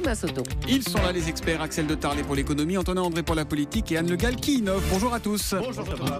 Thomas Soto. Ils sont là les experts, Axel de Tarlet pour l'économie, Antonin André pour la politique et Anne Le Gall qui innove. Bonjour à tous. Bonjour Thomas.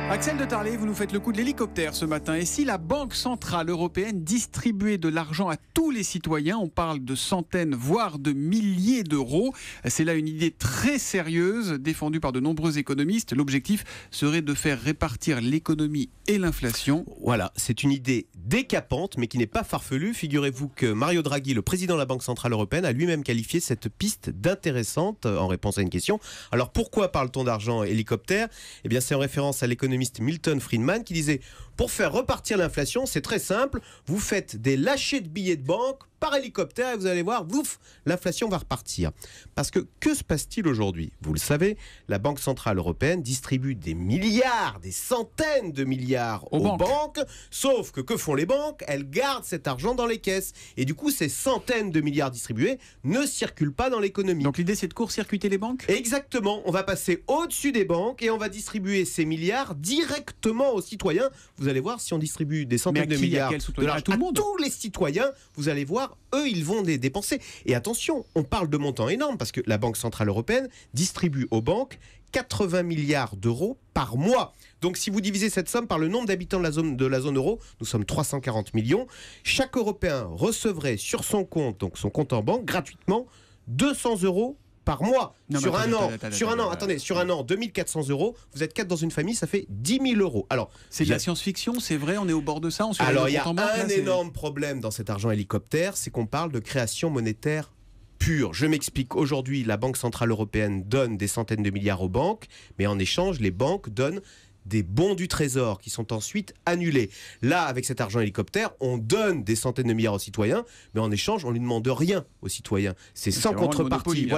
Axel de Tarlet, vous nous faites le coup de l'hélicoptère ce matin. Et si la Banque Centrale Européenne distribuait de l'argent à tous les citoyens, on parle de centaines, voire de milliers d'euros. C'est là une idée très sérieuse, défendue par de nombreux économistes. L'objectif serait de faire répartir l'économie et l'inflation. Voilà, c'est une idée décapante, mais qui n'est pas farfelue. Figurez-vous que Mario Draghi, le président de la Banque Centrale Européenne, a lui-même qualifié cette piste d'intéressante en réponse à une question. Alors pourquoi parle-t-on d'argent hélicoptère ? Eh bien c'est en référence à l'économiste Milton Friedman qui disait « Pour faire repartir l'inflation, c'est très simple, vous faites des lâchers de billets de banque par hélicoptère et vous allez voir, ouf, l'inflation va repartir. » Parce que se passe-t-il aujourd'hui ? Vous le savez, la Banque Centrale Européenne distribue des milliards, des centaines de milliards aux banques. Sauf que font les banques ? Elles gardent cet argent dans les caisses. Et du coup, ces centaines de milliards distribués ne circulent pas dans l'économie. Donc l'idée, c'est de court-circuiter les banques ? Exactement. On va passer au-dessus des banques et on va distribuer ces milliards directement aux citoyens. Vous allez voir, si on distribue des centaines de milliards à tout le monde, tous les citoyens, vous allez voir, eux, ils vont les dépenser. Et attention, on parle de montants énormes parce que la Banque Centrale Européenne distribue aux banques 80 milliards d'euros par mois. Donc si vous divisez cette somme par le nombre d'habitants de la zone euro, nous sommes 340 millions, chaque Européen recevrait sur son compte, donc son compte en banque, gratuitement 200 euros par mois. Sur un an, 2400 euros, vous êtes 4 dans une famille, ça fait 10 000 euros. Alors, c'est de la science-fiction, c'est vrai, on est au bord de ça. Alors il y a un énorme problème dans cet argent hélicoptère, c'est qu'on parle de création monétaire pure. Je m'explique. Aujourd'hui, la Banque Centrale Européenne donne des centaines de milliards aux banques, mais en échange, les banques donnent des bons du trésor qui sont ensuite annulés. Là, avec cet argent hélicoptère, on donne des centaines de milliards aux citoyens, mais en échange, on ne lui demande rien aux citoyens. C'est sans contrepartie.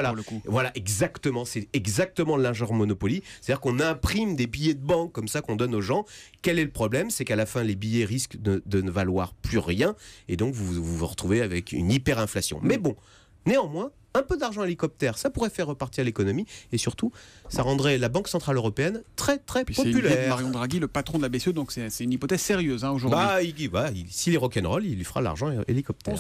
Voilà, exactement. C'est exactement l'injure Monopoly. C'est-à-dire qu'on imprime des billets de banque comme ça qu'on donne aux gens. Quel est le problème ? C'est qu'à la fin, les billets risquent de ne valoir plus rien, et donc vous retrouvez avec une hyperinflation. Mais bon, néanmoins, un peu d'argent hélicoptère, ça pourrait faire repartir l'économie et surtout, ça rendrait la Banque Centrale Européenne très très populaire. C'est Mario Draghi, le patron de la BCE, donc c'est une hypothèse sérieuse aujourd'hui. S'il est rock'n'roll, il lui fera l'argent hélicoptère.